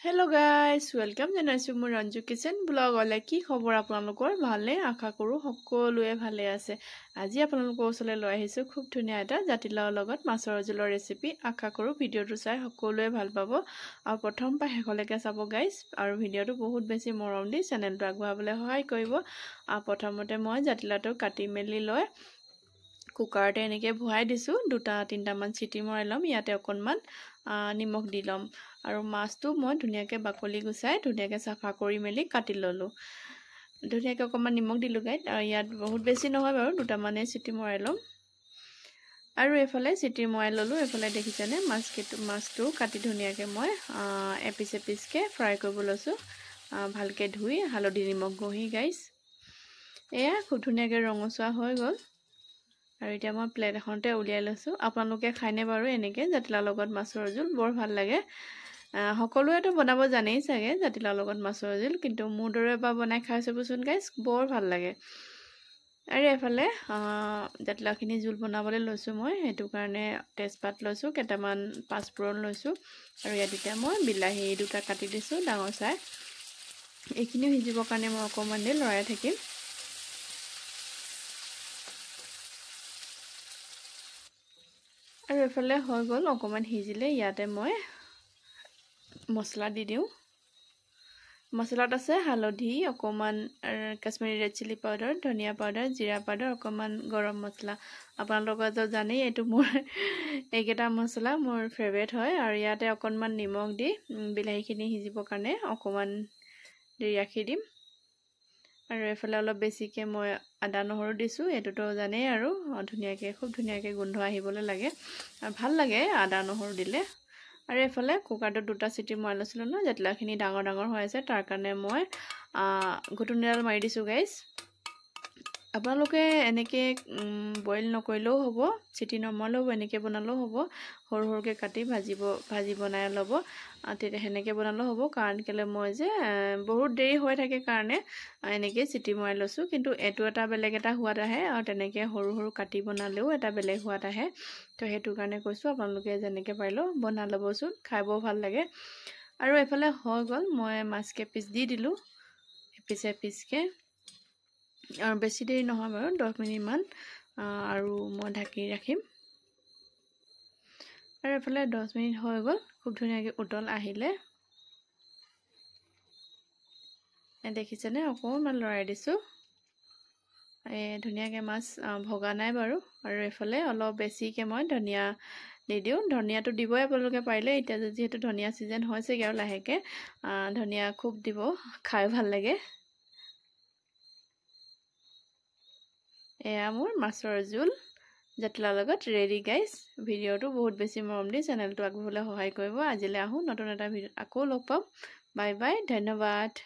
Hello guys, welcome জনাইছো মোৰ Ranju kitchen blog অলে কি খবৰ আপোনালোকৰ ভালে আশা কৰো সকলোৱে ভালে আছে আজি আপোনালোকৰ ওচৰলৈ লৈ আহিছো খুব ধুনীয়া এটা জাতিলাওৰ লগত মাছৰ জোলৰ ৰেচিপি আশা কৰো ভিডিওটো চাই সকলোৱে ভাল পাব আৰু প্ৰথম পা শেষলৈকে চাব গাইস আৰু ভিডিওটো বহুত বেছি মৰম দি চেনেলটো আগবঢ়াবলৈ সহায় কৰিব আৰু প্ৰথমতে মই জাতিলাওটো কাটি মেলি লৈ কুকাৰতে এনেকে ভৰাই দিছো দুটা তিনটা মান চিটি মৰাই লম ইয়াতে অকনমান নিমখ দি লম আৰু মাছটো মই ধুনিয়াকে বাকলি গুছাই ধুনিয়াকে সাফা কৰি মেলি কাটি ললো ধুনিয়াকে অকনমান নিমখ দিলু গাইত আৰু ইয়াত বহুত বেছি নহয় বাৰু দুটা মানে চিটি মৰাই লম আৰু এফালে চিটি মৰাই ললো এফালে দেখিছানে মাছটো কাটি ধুনিয়াকে মই এপিসকে ফ্ৰাই কৰিব লৈছো ভালকে ধুই হালধি নিমখ গহি গাইস এয়া খুব ধুনিয়াকে ৰঙচুৱা হৈ গল আৰু এতিয়া মই প্লেট এখনতে উলিয়াই লৈছো আপোনালোকে খাইনে বাৰু এনেকে জাতিলাওৰ লগত মাছৰ জোল বৰ ভাল লাগে সকলোৱেটো বনাব জানেই চাগে জাতিলাওৰ লগত মাছৰ জোল কিন্তু মোৰ দৰে বা বনাই খাই চাবচোন গাইস বৰ ভাল লাগে আৰু এফালে জাতিলাওখিনি জোল বনাবলৈ লৈছো মই হেতু কাৰণে তেজপাত লৈছো কেটামান পাঁচফোৰণ লৈছো আৰু ইয়াত এতিয়া মই বিলাহী দুটা কাটি দিছো ডাঙৰ চাই এইখিনি হিজিবৰ কাৰণে মই অকমান দেৰি লৰাই থাকিম আৰু এফালে হৈ গল অকমান হিজিলে ইয়াতে মই মছলা দি দিও মছলাত আছে হালধি অকমান কাশ্মীৰী ৰেড চিলি পাউডাৰ ধনিয়া পাউডাৰ জিৰা পাউডাৰ অকমান গৰম মছলা আপোনালোকে জানেই এটো মোৰ এইকেটা মছলা মোৰ ফেভাৰিট হয় আৰু ইয়াতে অকনমান নিমখ দি বিলাহীখিনি হিজিবৰ কাৰণে অকমান দেৰি ৰাখি দিম আৰু এফালে অলপ বেছিকে মই আদা নহৰু দিছো এটোটো জানেই আৰু ধুনিয়াকে খুব ধুনিয়াকে গোন্ধ আহিবলৈ লাগে আৰু ভাল লাগে আদা নহৰু দিলে আৰু এফালে কুকাৰটো দুটা চিটি মৰাই লৈছিলো ন জাতিলাওখিনি ডাঙৰ ডাঙৰ হৈ আছে তাৰ কাৰণে মই ঘুটুনিডাল মাৰি দিছো গাইস আপোনালোকে এনেকে বইল নকৰিলেও হ'ব চিটি নমৰালেও এনেকে বনালেও হ'ব সৰু সৰুকে কাটি ভাজি বনাই লব তেতিয়া হেনেকে বনালেও হ'ব কাৰণ কেলে মই যে বহুত দেৰি হৈ থাকে কাৰণে এনেকে চিটি মৰাই লৈছো কিন্তু এটো এটা বেলেগ এটা সোৱাদ আহে আৰু তেনেকে সৰু সৰু কাটি বনালেও এটা বেলেগ সোৱাদ আহে তো হেতু কাৰণে কৈছো আপোনালোকে যেনেকে পাৰিলো বনা লবচোন খাইবও ভাল লাগে আৰু এফালে হৈ গল মই মাছকে পিস দি দিলো এপিসকে আৰু বেছি দেৰি নহয় বাৰু 10 মিনিট মান আৰু মই ঢাকি ৰাখিম আৰু এফালে 10 মিনিট হৈ গল খুব ধুনিয়াকে উতল আহিলে দেখিছেনে অকমান লৰাই দিছো ধুনিয়াকে মাছ ভগা নাই বাৰু আৰু এফালে অলপ বেছিকে মই ধনিয়া দি দিও ধনিয়াটো দিবই আপোনালোকে পাৰিলে এতিয়া যেহেতু ধনিয়া সিজন হৈছে আৰু লাহেকে ধনিয়া খুব দিব খাই ভাল লাগে এয়া মোৰ মাছৰ জোল জাতিলাওৰ লগত ৰেডি গাইস ভিডিওটো বহুত বেছি মৰম দি চেনেলটো আগবঢ়াবলৈ সহায় কৰিব আজিলৈ আহো নতুন এটা ভিডিও আকৌ লগ পাম বাই বাই ধন্যবাদ